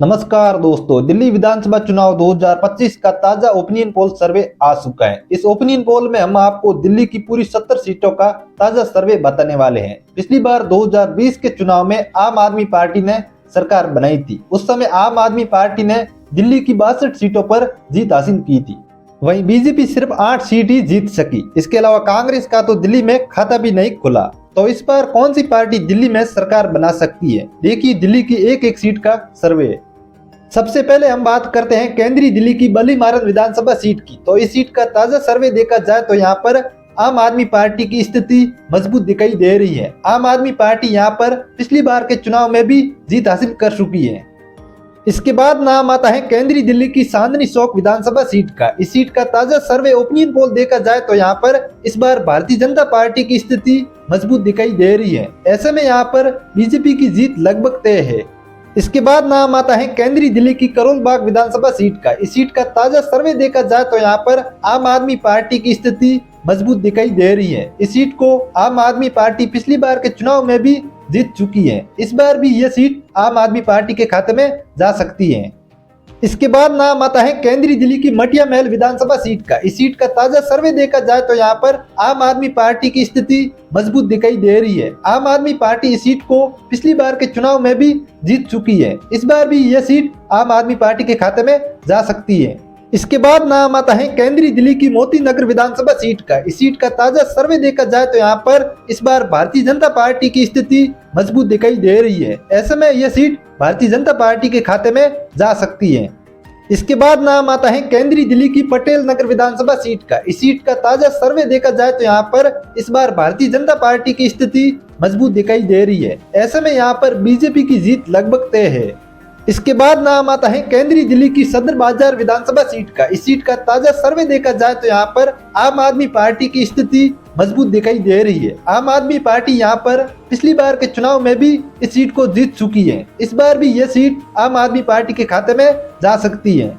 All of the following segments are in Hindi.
नमस्कार दोस्तों, दिल्ली विधानसभा चुनाव 2025 का ताजा ओपिनियन पोल सर्वे आ चुका है। इस ओपिनियन पोल में हम आपको दिल्ली की पूरी 70 सीटों का ताजा सर्वे बताने वाले हैं। पिछली बार 2020 के चुनाव में आम आदमी पार्टी ने सरकार बनाई थी। उस समय आम आदमी पार्टी ने दिल्ली की 62 सीटों पर जीत हासिल की थी। वहीं बीजेपी सिर्फ 8 सीट ही जीत सकी। इसके अलावा कांग्रेस का तो दिल्ली में खाता भी नहीं खुला। तो इस बार कौन सी पार्टी दिल्ली में सरकार बना सकती है? देखिए दिल्ली की एक एक सीट का सर्वे। सबसे पहले हम बात करते हैं केंद्रीय दिल्ली की बलीमारन विधानसभा सीट की। तो इस सीट का ताजा सर्वे देखा जाए तो यहाँ पर आम आदमी पार्टी की स्थिति मजबूत दिखाई दे रही है। आम आदमी पार्टी यहाँ पर पिछली बार के चुनाव में भी जीत हासिल कर चुकी है। इसके बाद नाम आता है केंद्रीय दिल्ली की चांदनी चौक विधानसभा सीट का। इस सीट का ताजा सर्वे ओपिनियन पोल देखा जाए तो यहाँ पर इस बार भारतीय जनता पार्टी की स्थिति मजबूत दिखाई दे रही है। ऐसे में यहाँ पर बीजेपी की जीत लगभग तय है। इसके बाद नाम आता है केंद्रीय दिल्ली की करोल बाग विधानसभा सीट का। इस सीट का ताजा सर्वे देखा जाए तो यहाँ पर आम आदमी पार्टी की स्थिति मजबूत दिखाई दे रही है। इस सीट को आम आदमी पार्टी पिछली बार के चुनाव में भी जीत चुकी है। इस बार भी यह सीट आम आदमी पार्टी के खाते में जा सकती है। इसके बाद नाम आता है केंद्रीय दिल्ली की मटिया महल विधानसभा सीट का। इस सीट का ताजा सर्वे देखा जाए तो यहाँ पर आम आदमी पार्टी की स्थिति मजबूत दिखाई दे रही है। आम आदमी पार्टी इस सीट को पिछली बार के चुनाव में भी जीत चुकी है। इस बार भी यह सीट आम आदमी पार्टी के खाते में जा सकती है। इसके बाद नाम आता है केंद्रीय दिल्ली की मोती नगर विधानसभा सीट का। इस सीट का ताजा सर्वे देखा जाए तो यहाँ पर इस बार भारतीय जनता पार्टी की स्थिति मजबूत दिखाई दे रही है। ऐसे में यह सीट भारतीय जनता पार्टी के खाते में जा सकती है। इसके बाद नाम आता है केंद्रीय दिल्ली की पटेल नगर विधानसभा सीट का। इस सीट का ताजा सर्वे देखा जाए तो यहाँ पर इस बार भारतीय जनता पार्टी की स्थिति मजबूत दिखाई दे रही है। ऐसे में यहाँ पर बीजेपी की जीत लगभग तय है। इसके बाद नाम आता है केंद्रीय दिल्ली की सदर बाजार विधानसभा सीट का। इस सीट का ताजा सर्वे देखा जाए तो यहाँ पर आम आदमी पार्टी की स्थिति मजबूत दिखाई दे रही है। आम आदमी पार्टी यहाँ पर पिछली बार के चुनाव में भी इस सीट को जीत चुकी है। इस बार भी यह सीट आम आदमी पार्टी के खाते में जा सकती है।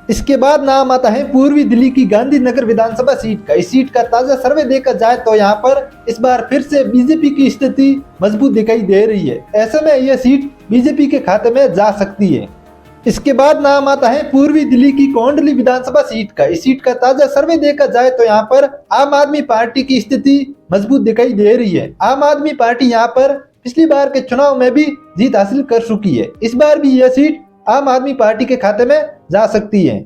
इसके बाद नाम आता है पूर्वी दिल्ली की गांधीनगर विधानसभा सीट का। इस सीट का ताजा सर्वे देखा जाए तो यहाँ पर इस बार फिर से बीजेपी की स्थिति मजबूत दिखाई दे रही है। ऐसे में यह सीट बीजेपी के खाते में जा सकती है। इसके बाद नाम आता है पूर्वी दिल्ली की कोंडली विधानसभा सीट का। इस सीट का ताजा सर्वे देखा जाए तो यहाँ पर आम आदमी पार्टी की स्थिति मजबूत दिखाई दे रही है। आम आदमी पार्टी यहाँ पर पिछली बार के चुनाव में भी जीत हासिल कर चुकी है। इस बार भी यह सीट आम आदमी पार्टी के खाते में जा सकती है।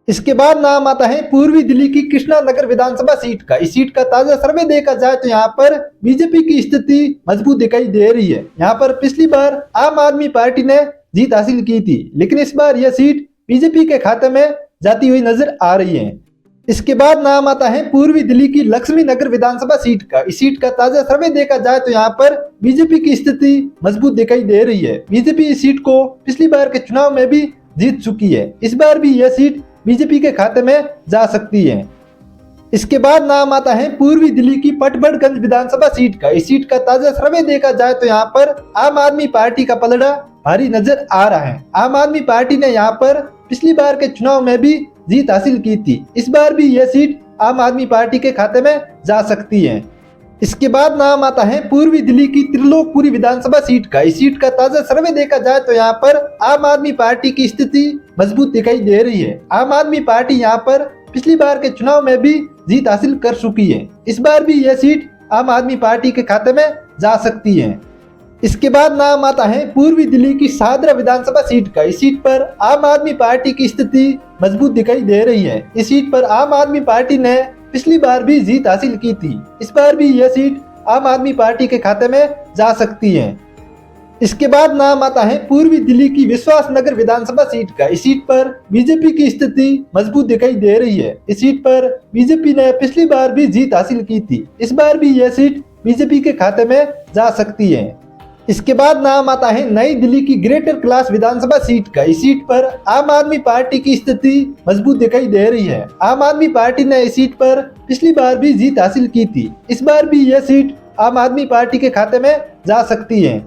इसके बाद नाम आता है पूर्वी दिल्ली की कृष्णा नगर विधानसभा सीट का। इस सीट का ताजा सर्वे देखा जाए तो यहाँ पर बीजेपी की स्थिति मजबूत दिखाई दे रही है। यहाँ पर पिछली बार आम आदमी पार्टी ने जीत हासिल की थी, लेकिन इस बार यह सीट बीजेपी के खाते में जाती हुई नजर आ रही है। इसके बाद नाम आता है पूर्वी दिल्ली की लक्ष्मी नगर विधानसभा सीट का। इस सीट का ताजा सर्वे देखा जाए तो यहाँ पर बीजेपी की स्थिति मजबूत दिखाई दे रही है। बीजेपी इस सीट को पिछली बार के चुनाव में भी जीत चुकी है। इस बार भी यह सीट बीजेपी के खाते में जा सकती है। इसके बाद नाम आता है पूर्वी दिल्ली की पटबड़गंज विधानसभा सीट का। इस सीट का ताजा सर्वे देखा जाए तो यहाँ पर आम आदमी पार्टी का पलड़ा भारी नजर आ रहा है। आम आदमी पार्टी ने यहाँ पर पिछली बार के चुनाव में भी जीत हासिल की थी। इस बार भी यह सीट आम आदमी पार्टी के खाते में जा सकती है। इसके बाद नाम आता है पूर्वी दिल्ली की त्रिलोकपुरी विधानसभा सीट का। इस सीट का ताजा सर्वे देखा जाए तो यहाँ पर आम आदमी पार्टी की स्थिति मजबूत दिखाई दे रही है। आम आदमी पार्टी यहाँ पर पिछली बार के चुनाव में भी जीत हासिल कर चुकी है। इस बार भी यह सीट आम आदमी पार्टी के खाते में जा सकती है। इसके बाद नाम आता है पूर्वी दिल्ली की शाहदरा विधानसभा सीट का। इस सीट पर आम आदमी पार्टी की स्थिति मजबूत दिखाई दे रही है। इस सीट पर आम आदमी पार्टी ने पिछली बार भी जीत हासिल की थी। इस बार भी यह सीट आम आदमी पार्टी के खाते में जा सकती है। इसके बाद नाम आता है पूर्वी दिल्ली की विश्वास नगर विधानसभा सीट का। इस सीट पर बीजेपी की स्थिति मजबूत दिखाई दे रही है। इस सीट पर बीजेपी ने पिछली बार भी जीत हासिल की थी। इस बार भी यह सीट बीजेपी के खाते में जा सकती है। इसके बाद नाम आता है नई दिल्ली की ग्रेटर क्लास विधानसभा सीट का। इस सीट पर आम आदमी पार्टी की स्थिति मजबूत दिखाई दे रही है। आम आदमी पार्टी ने इस सीट पर पिछली बार भी जीत हासिल की थी। इस बार भी यह सीट आम आदमी पार्टी के खाते में जा सकती है।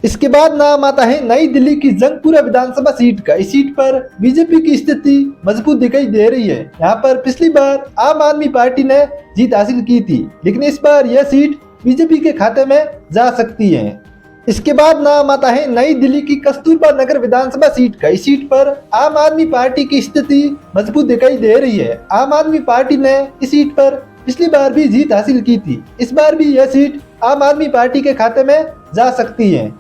इसके बाद नाम आता है नई दिल्ली की जंगपुरा विधानसभा सीट का। इस सीट पर बीजेपी की स्थिति मजबूत दिखाई दे रही है। यहाँ पर पिछली बार आम आदमी पार्टी ने जीत हासिल की थी, लेकिन इस बार यह सीट बीजेपी के खाते में जा सकती है। इसके बाद नाम आता है नई दिल्ली की कस्तूरबा नगर विधानसभा सीट का। इस सीट पर आम आदमी पार्टी की स्थिति मजबूत दिखाई दे रही है। आम आदमी पार्टी ने इस सीट पर पिछली बार भी जीत हासिल की थी। इस बार भी यह सीट आम आदमी पार्टी के खाते में जा सकती है।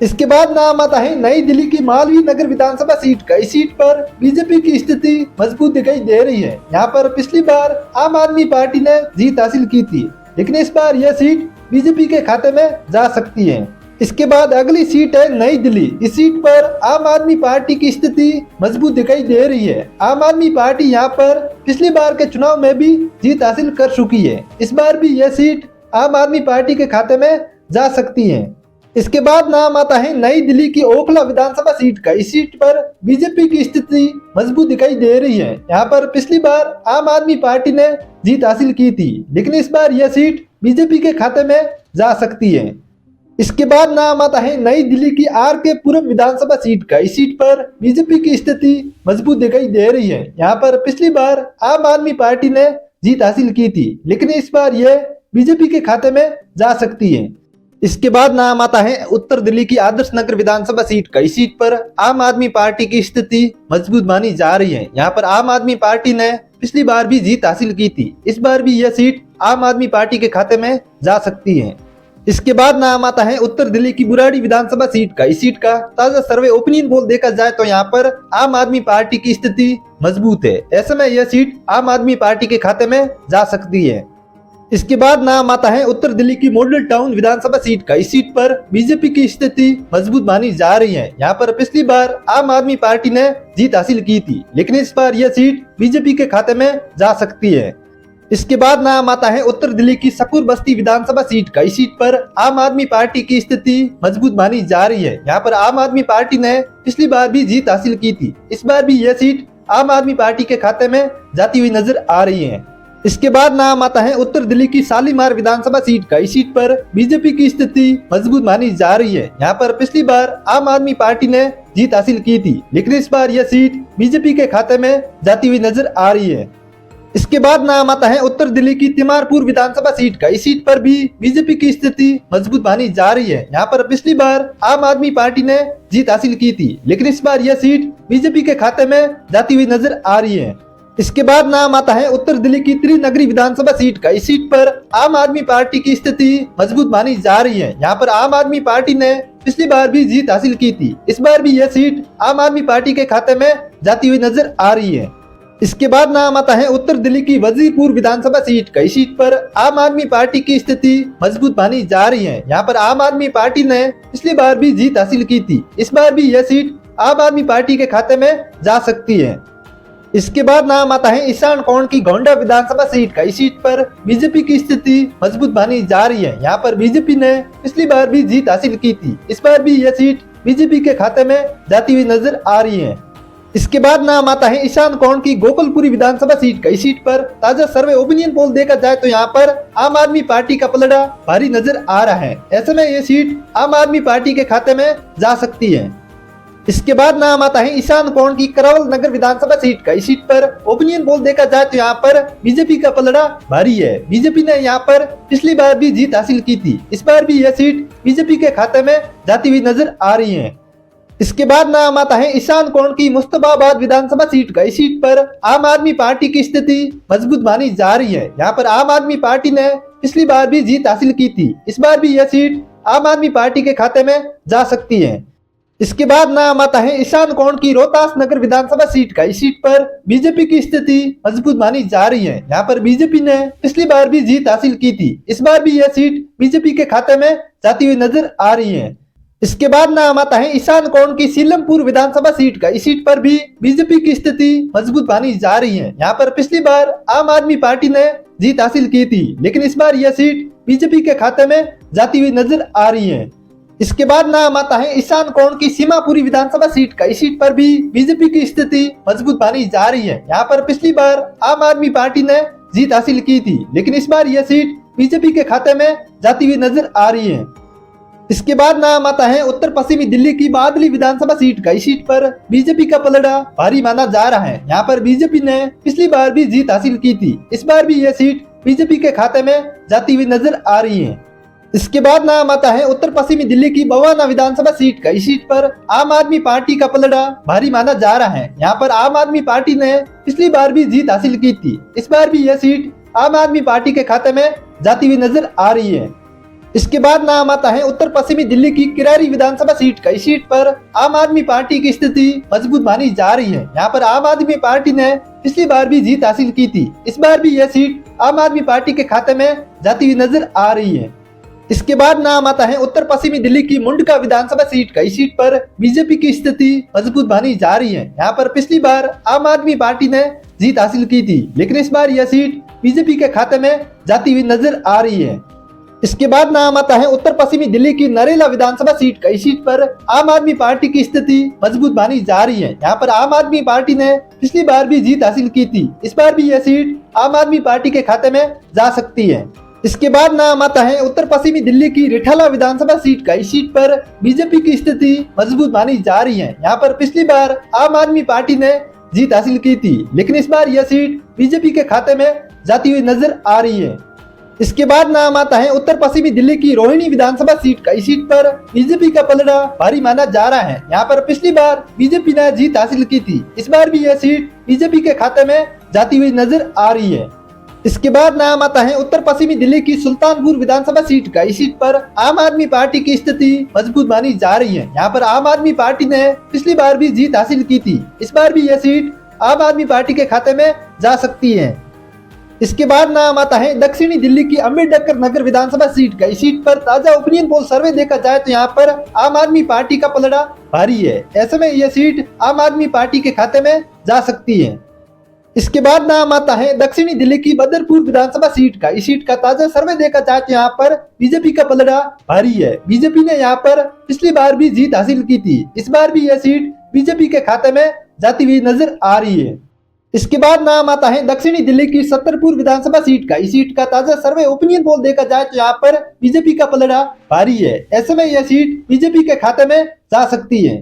इसके बाद नाम आता है नई दिल्ली की मालवीय नगर विधानसभा सीट का। इस सीट पर बीजेपी की स्थिति मजबूत दिखाई दे रही है। यहाँ पर पिछली बार आम आदमी पार्टी ने जीत हासिल की थी, लेकिन इस बार यह सीट बीजेपी के खाते में जा सकती है। इसके बाद अगली सीट है नई दिल्ली। इस सीट पर आम आदमी पार्टी की स्थिति मजबूत दिखाई दे रही है। आम आदमी पार्टी यहाँ पर पिछली बार के चुनाव में भी जीत हासिल कर चुकी है। इस बार भी यह सीट आम आदमी पार्टी के खाते में जा सकती है। इसके बाद नाम आता है नई दिल्ली की ओखला विधानसभा सीट का। इस सीट पर बीजेपी की स्थिति मजबूत दिखाई दे रही है। यहाँ पर पिछली बार आम आदमी पार्टी ने जीत हासिल की थी, लेकिन इस बार यह सीट बीजेपी के खाते में जा सकती है। इसके बाद नाम आता है नई दिल्ली की आर.के. पुरम विधानसभा सीट का। इस सीट पर बीजेपी की स्थिति मजबूत दिखाई दे रही है। यहाँ पर पिछली बार आम आदमी पार्टी ने जीत हासिल की थी, लेकिन इस बार यह बीजेपी के खाते में जा सकती है। इसके बाद नाम आता है उत्तर दिल्ली की आदर्श नगर विधानसभा सीट का। इस सीट पर आम आदमी पार्टी की स्थिति मजबूत मानी जा रही है। यहाँ पर आम आदमी पार्टी ने पिछली बार भी जीत हासिल की थी। इस बार भी यह सीट आम आदमी पार्टी के खाते में जा सकती है। इसके बाद नाम आता है उत्तर दिल्ली की बुराड़ी विधानसभा सीट का। इस सीट का ताजा सर्वे ओपिनियन पोल देखा जाए तो यहाँ पर आम आदमी पार्टी की स्थिति मजबूत है। ऐसे में यह सीट आम आदमी पार्टी के खाते में जा सकती है। इसके बाद नाम आता है उत्तर दिल्ली की मॉडल टाउन विधानसभा सीट का। इस सीट पर बीजेपी की स्थिति मजबूत मानी जा रही है। यहाँ पर पिछली बार आम आदमी पार्टी ने जीत हासिल की थी, लेकिन इस बार यह सीट बीजेपी के खाते में जा सकती है। इसके बाद नाम आता है उत्तर दिल्ली की शकूर बस्ती विधानसभा सीट का। इस सीट पर आम आदमी पार्टी की स्थिति मजबूत मानी जा रही है। यहाँ पर आम आदमी पार्टी ने पिछली बार भी जीत हासिल की थी। इस बार भी यह सीट आम आदमी पार्टी के खाते में जाती हुई नजर आ रही है। इसके बाद नाम आता है उत्तर दिल्ली की शालीमार विधानसभा सीट का। इस सीट पर बीजेपी की स्थिति मजबूत मानी जा रही है। यहाँ पर पिछली बार आम आदमी पार्टी ने जीत हासिल की थी, लेकिन इस बार यह सीट बीजेपी के खाते में जाती हुई नजर आ रही है। इसके बाद नाम आता है उत्तर दिल्ली की तिमारपुर विधानसभा सीट का। इस सीट पर भी बीजेपी की स्थिति मजबूत मानी जा रही है। यहाँ पर पिछली बार आम आदमी पार्टी ने जीत हासिल की थी, लेकिन इस बार यह सीट बीजेपी के खाते में जाती हुई नजर आ रही है। इसके बाद नाम आता है उत्तर दिल्ली की त्रिनगरी विधानसभा सीट का। इस सीट पर आम आदमी पार्टी की स्थिति मजबूत मानी जा रही है। यहाँ पर आम आदमी पार्टी ने पिछली बार भी जीत हासिल की थी। इस बार भी यह सीट आम आदमी पार्टी के खाते में जाती हुई नजर आ रही है। इसके बाद नाम आता है उत्तर दिल्ली की वजीरपुर विधानसभा सीट का। इस सीट पर आम आदमी पार्टी की स्थिति मजबूत मानी जा रही है। यहाँ पर आम आदमी पार्टी ने पिछली बार भी जीत हासिल की थी। इस बार भी यह सीट आम आदमी पार्टी के खाते में जा सकती है। इसके बाद नाम आता है ईशान कोण की गोंडा विधानसभा सीट का। इस सीट पर बीजेपी की स्थिति मजबूत मानी जा रही है। यहाँ पर बीजेपी ने पिछली बार भी जीत हासिल की थी। इस बार भी यह सीट बीजेपी के खाते में जाती हुई नजर आ रही है। इसके बाद नाम आता है ईशान कोण की गोकुलपुरी विधानसभा सीट का। इस सीट पर ताजा सर्वे ओपिनियन पोल देखा जाए तो यहाँ पर आम आदमी पार्टी का पलड़ा भारी नजर आ रहा है। ऐसे में ये सीट आम आदमी पार्टी के खाते में जा सकती है। इसके बाद नाम आता है ईशान कोण की करावल नगर विधानसभा सीट का। इस सीट पर ओपिनियन पोल देखा जाए तो यहाँ पर बीजेपी का पलड़ा भारी है। बीजेपी ने यहाँ पर पिछली बार भी जीत हासिल की थी। इस बार भी यह सीट बीजेपी के खाते में जाती हुई नजर आ रही है। इसके बाद नाम आता है ईशान कोण की मुस्तफाबाद विधानसभा सीट का। इस सीट पर आम आदमी पार्टी की स्थिति मजबूत मानी जा रही है। यहाँ पर आम आदमी पार्टी ने पिछली बार भी जीत हासिल की थी। इस बार भी यह सीट आम आदमी पार्टी के खाते में जा सकती है। इसके बाद नाम आता है ईशान कोण की रोहतास नगर विधानसभा सीट का। इस सीट पर बीजेपी की स्थिति मजबूत मानी जा रही है। यहाँ पर बीजेपी ने पिछली बार भी जीत हासिल की थी। इस बार भी यह सीट बीजेपी के खाते में जाती हुई नजर आ रही है। इसके बाद नाम आता है ईशान कोण की सीलमपुर विधानसभा सीट का। इस सीट पर भी बीजेपी की स्थिति मजबूत मानी जा रही है। यहाँ पर पिछली बार आम आदमी पार्टी ने जीत हासिल की थी, लेकिन इस बार यह सीट बीजेपी के खाते में जाती हुई नजर आ रही है। इसके बाद नाम आता है ईशान कोण की सीमापुरी विधानसभा सीट का। इस सीट पर भी बीजेपी की स्थिति मजबूत मानी जा रही है। यहाँ पर पिछली बार आम आदमी पार्टी ने जीत हासिल की थी, लेकिन इस बार यह सीट बीजेपी के खाते में जाती हुई नजर आ रही है। इसके बाद नाम आता है उत्तर पश्चिमी दिल्ली की बादली विधानसभा सीट का। इस सीट पर बीजेपी का पलड़ा भारी माना जा रहा है। यहाँ पर बीजेपी ने पिछली बार भी जीत हासिल की थी। इस बार भी यह सीट बीजेपी के खाते में जाती हुई नजर आ रही है। इसके बाद नाम आता है उत्तर पश्चिमी दिल्ली की बवाना विधानसभा सीट का। इस सीट पर आम आदमी पार्टी का पलड़ा भारी माना जा रहा है। यहाँ पर आम आदमी पार्टी ने पिछली बार भी जीत हासिल की थी। इस बार भी यह सीट आम आदमी पार्टी के खाते में जाती हुई नजर आ रही है। इसके बाद नाम आता है उत्तर पश्चिमी दिल्ली की किरारी विधानसभा सीट का। इस सीट पर आम आदमी पार्टी की स्थिति मजबूत मानी जा रही है। यहाँ पर आम आदमी पार्टी ने पिछली बार भी जीत हासिल की थी। इस बार भी यह सीट आम आदमी पार्टी के खाते में जाती हुई नजर आ रही है। इसके बाद नाम आता है उत्तर पश्चिमी दिल्ली की मुंडका विधानसभा सीट का। इस सीट पर बीजेपी की स्थिति मजबूत मानी जा रही है। यहाँ पर पिछली बार आम आदमी पार्टी ने जीत हासिल की थी, लेकिन इस बार यह सीट बीजेपी के खाते में जाती हुई नजर आ रही है। इसके बाद नाम आता है उत्तर पश्चिमी दिल्ली की नरेला विधानसभा सीट का। इस सीट पर आम आदमी पार्टी की स्थिति मजबूत मानी जा रही है। यहाँ पर आम आदमी पार्टी ने पिछली बार भी जीत हासिल की थी। इस बार भी यह सीट आम आदमी पार्टी के खाते में जा सकती है। इसके बाद नाम आता है उत्तर पश्चिमी दिल्ली की रिठाला विधानसभा सीट का। इस सीट पर बीजेपी की स्थिति मजबूत मानी जा रही है। यहाँ पर पिछली बार आम आदमी पार्टी ने जीत हासिल की थी, लेकिन इस बार यह सीट बीजेपी के खाते में जाती हुई नजर आ रही है। इसके बाद नाम आता है उत्तर पश्चिमी दिल्ली की रोहिणी विधानसभा सीट का। इस सीट पर बीजेपी का पलड़ा भारी माना जा रहा है। यहाँ पर पिछली बार बीजेपी ने जीत हासिल की थी। इस बार भी यह सीट बीजेपी के खाते में जाती हुई नजर आ रही है। इसके बाद नाम आता है उत्तर पश्चिमी दिल्ली की सुल्तानपुर विधानसभा सीट का। इस सीट पर आम आदमी पार्टी की स्थिति मजबूत मानी जा रही है। यहाँ पर आम आदमी पार्टी ने पिछली बार भी जीत हासिल की थी। इस बार भी यह सीट आम आदमी पार्टी के खाते में जा सकती है। इसके बाद नाम आता है दक्षिणी दिल्ली की अम्बेडकर नगर विधानसभा सीट का। इस सीट पर ताजा ओपिनियन पोल सर्वे देखा जाए तो यहाँ पर आम आदमी पार्टी का पलड़ा भारी है। ऐसे में यह सीट आम आदमी पार्टी के खाते में जा सकती है। इसके बाद नाम आता है दक्षिणी दिल्ली की बदरपुर विधानसभा सीट का। इस सीट का ताजा सर्वे देखा जाए तो यहाँ पर बीजेपी का पलड़ा भारी है। बीजेपी ने यहाँ पर पिछली बार भी जीत हासिल की थी। इस बार भी यह सीट बीजेपी के खाते में जाती हुई नजर आ रही है। इसके बाद नाम आता है दक्षिणी दिल्ली की सत्तरपुर विधानसभा सीट का। इस सीट का ताजा सर्वे ओपिनियन पोल देखा जाए तो यहाँ पर बीजेपी का पलड़ा भारी है। ऐसे में यह सीट बीजेपी के खाते में जा सकती है।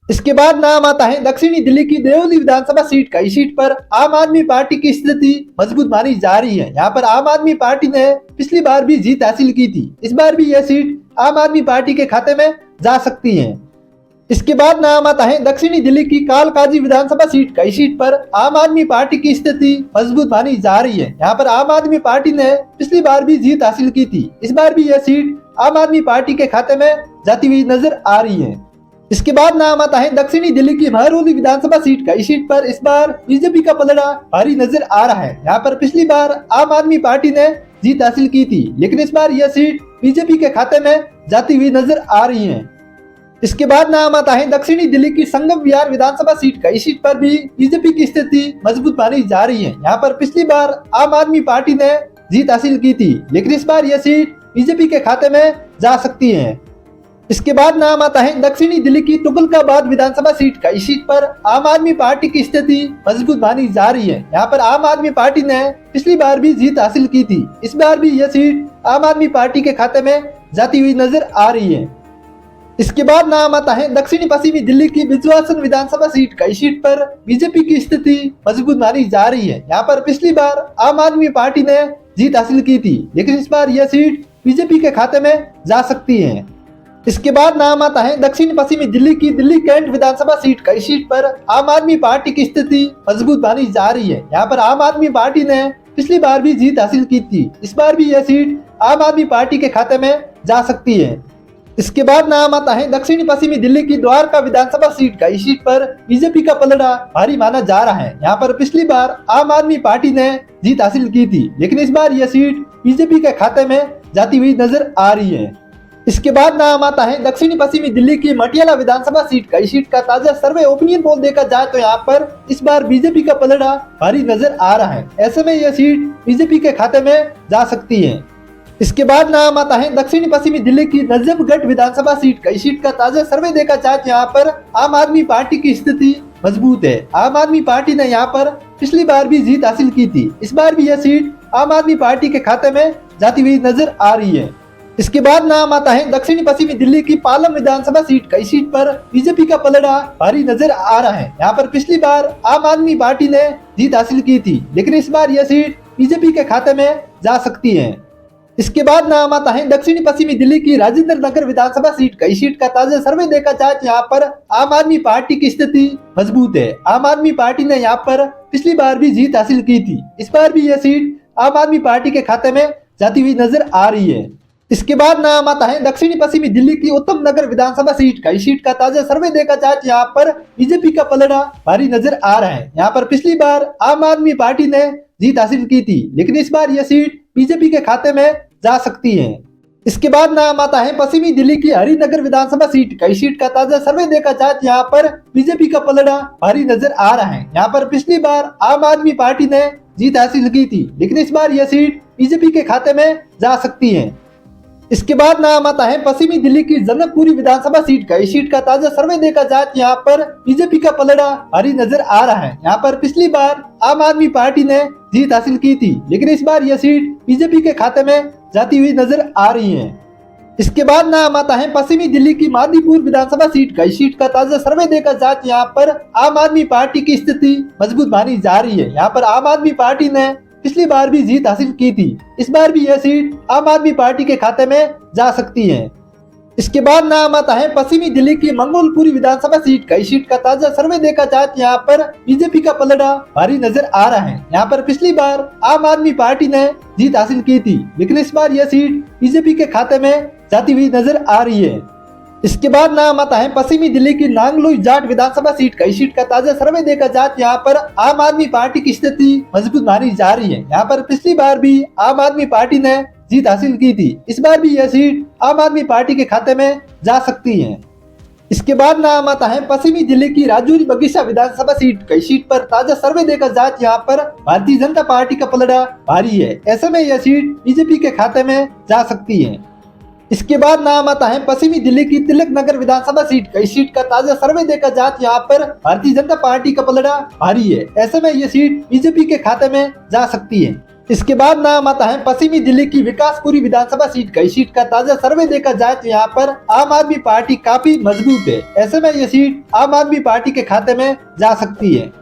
इसके बाद नाम आता है दक्षिणी दिल्ली की देवली विधानसभा सीट का। इस सीट पर आम आदमी पार्टी की स्थिति मजबूत मानी जा रही है। यहाँ पर आम आदमी पार्टी ने पिछली बार भी जीत हासिल की थी। इस बार भी यह सीट आम आदमी पार्टी के खाते में जा सकती है। इसके बाद नाम आता है दक्षिणी दिल्ली की कालकाजी विधानसभा सीट का। इस सीट पर आम आदमी पार्टी की स्थिति मजबूत मानी जा रही है। यहाँ पर आम आदमी पार्टी ने पिछली बार भी जीत हासिल की थी। इस बार भी यह सीट आम आदमी पार्टी के खाते में जाती हुई नजर आ रही है। इसके बाद नाम आता है दक्षिणी दिल्ली की महरौली विधानसभा सीट का। इस सीट पर इस बार बीजेपी का पलड़ा भारी नजर आ रहा है। यहाँ पर पिछली बार आम आदमी पार्टी ने जीत हासिल की थी, लेकिन इस बार यह सीट बीजेपी के खाते में जाती हुई नजर आ रही है। इसके बाद नाम आता है दक्षिणी दिल्ली की संगम विहार विधानसभा सीट का। इस सीट पर भी बीजेपी की स्थिति मजबूत मानी जा रही है। यहाँ पर पिछली बार आम आदमी पार्टी ने जीत हासिल की थी, लेकिन इस बार यह सीट बीजेपी के खाते में जा सकती है। इसके बाद नाम आता है दक्षिणी दिल्ली की तुगलकाबाद विधानसभा सीट का। इस सीट पर आम आदमी पार्टी की स्थिति मजबूत मानी जा रही है। यहाँ पर आम आदमी पार्टी ने पिछली बार भी जीत हासिल की थी। इस बार भी यह सीट आम आदमी पार्टी के खाते में जाती हुई नजर आ रही है। इसके बाद नाम आता है दक्षिणी पश्चिमी दिल्ली की बिजवासन विधानसभा सीट का। इस सीट पर बीजेपी की स्थिति मजबूत मानी जा रही है। यहाँ पर पिछली बार आम आदमी पार्टी ने जीत हासिल की थी, लेकिन इस बार यह सीट बीजेपी के खाते में जा सकती है। इसके बाद नाम आता है दक्षिण पश्चिमी दिल्ली की दिल्ली कैंट विधानसभा सीट का। इस सीट पर आम आदमी पार्टी की स्थिति मजबूत मानी जा रही है। यहाँ पर आम आदमी पार्टी ने पिछली बार भी जीत हासिल की थी। इस बार भी यह सीट आम आदमी पार्टी के खाते में जा सकती है। इसके बाद नाम आता है दक्षिणी पश्चिमी दिल्ली की द्वारका विधानसभा सीट का। इस सीट पर बीजेपी का पलड़ा भारी माना जा रहा है। यहाँ पर पिछली बार आम आदमी पार्टी ने जीत हासिल की थी, लेकिन इस बार यह सीट बीजेपी के खाते में जाती हुई नजर आ रही है। इसके बाद नाम आता है दक्षिणी पश्चिमी दिल्ली की मटियाला विधानसभा सीट का। इस सीट का ताजा सर्वे ओपिनियन पोल देखा जाए तो यहाँ पर इस बार बीजेपी का पलड़ा भारी नजर आ रहा है। ऐसे में यह सीट बीजेपी के खाते में जा सकती है। इसके बाद नाम आता है दक्षिणी पश्चिमी दिल्ली की नजफगढ़ विधानसभा सीट का। इस सीट का ताजा सर्वे देखा जाए तो यहाँ पर आम आदमी पार्टी की स्थिति मजबूत है। आम आदमी पार्टी ने यहाँ पर पिछली बार भी जीत हासिल की थी। इस बार भी यह सीट आम आदमी पार्टी के खाते में जाती हुई नजर आ रही है। इसके बाद नाम आता है दक्षिणी पश्चिमी दिल्ली की पालम विधानसभा सीट का। इस सीट पर बीजेपी का पलड़ा भारी नजर आ रहा है। यहाँ पर पिछली बार आम आदमी पार्टी ने जीत हासिल की थी, लेकिन इस बार यह सीट बीजेपी के खाते में जा सकती है। इसके बाद नाम आता है दक्षिणी पश्चिमी दिल्ली की राजेंद्र नगर विधानसभा सीट का। इस सीट का ताजा सर्वे देखा जाए यहाँ पर आम आदमी पार्टी की स्थिति मजबूत है। आम आदमी पार्टी ने यहाँ पर पिछली बार भी जीत हासिल की थी। इस बार भी यह सीट आम आदमी पार्टी के खाते में जाती हुई नजर आ रही है। इसके बाद नाम आता है दक्षिणी पश्चिमी दिल्ली की उत्तम नगर विधानसभा सीट का। इस सीट का ताजा सर्वे देखा जाए यहाँ पर बीजेपी का पलड़ा भारी नजर आ रहा है। यहाँ पर पिछली बार आम आदमी पार्टी ने जीत हासिल की थी, लेकिन इस बार यह सीट बीजेपी के खाते में जा सकती है। इसके बाद नाम आता है पश्चिमी दिल्ली की हरिनगर विधानसभा सीट का। इस सीट का ताजा सर्वे देखा जाए यहाँ पर बीजेपी का पलड़ा भारी नजर आ रहा है। यहाँ पर पिछली बार आम आदमी पार्टी ने जीत हासिल की थी, लेकिन इस बार यह सीट बीजेपी के खाते में जा सकती है। इसके बाद नाम आता है पश्चिमी दिल्ली की जनकपुरी विधानसभा सीट का। इस सीट का ताजा सर्वे देखा जाए यहाँ पर बीजेपी का पलड़ा भारी नजर आ रहा है। यहाँ पर पिछली बार आम आदमी पार्टी ने जीत हासिल की थी, लेकिन इस बार यह सीट बीजेपी के खाते में जाती हुई नजर आ रही है। इसके बाद नाम आता है पश्चिमी दिल्ली की मादीपुर विधानसभा सीट का। इस सीट का ताजा सर्वे देखा जाए यहाँ पर आम आदमी पार्टी की स्थिति मजबूत मानी जा रही है। यहाँ पर आम आदमी पार्टी ने पिछली बार भी जीत हासिल की थी। इस बार भी यह सीट आम आदमी पार्टी के खाते में जा सकती है। इसके बाद नाम आता है पश्चिमी दिल्ली की मंगोलपुरी विधानसभा सीट का। इस सीट का ताजा सर्वे देखा जाए यहाँ पर बीजेपी का पलड़ा भारी नजर आ रहा है। यहाँ पर पिछली बार आम आदमी पार्टी ने जीत हासिल की थी, लेकिन इस बार यह सीट बीजेपी के खाते में जाती हुई नजर आ रही है। इसके बाद नाम आता है पश्चिमी दिल्ली की नांगलोई जाट विधानसभा सीट का। इस सीट का ताजा सर्वे देखा जाए यहाँ पर आम आदमी पार्टी की स्थिति मजबूत मानी जा रही है। यहाँ पर पिछली बार भी आम आदमी पार्टी ने जीत हासिल की थी। इस बार भी यह सीट आम आदमी पार्टी के खाते में जा सकती है। इसके बाद नाम आता है पश्चिमी दिल्ली की राजौरी बगीचा विधानसभा सीट का। इस सीट पर ताजा सर्वे देखा जाए यहाँ पर भारतीय जनता पार्टी का पलड़ा भारी है। ऐसे में यह सीट बीजेपी के खाते में जा सकती है। इसके बाद नाम आता है पश्चिमी दिल्ली की तिलक नगर विधानसभा सीट का। इस सीट का ताजा सर्वे देखा जाए यहाँ पर भारतीय जनता पार्टी का पलड़ा भारी है। ऐसे में यह सीट बीजेपी के खाते में जा सकती है। इसके बाद नाम आता है पश्चिमी दिल्ली की विकासपुरी विधानसभा सीट का। इस सीट का ताजा सर्वे देखा जाए यहाँ पर आम आदमी पार्टी काफी मजबूत है। ऐसे में यह सीट आम आदमी पार्टी के खाते में जा सकती है।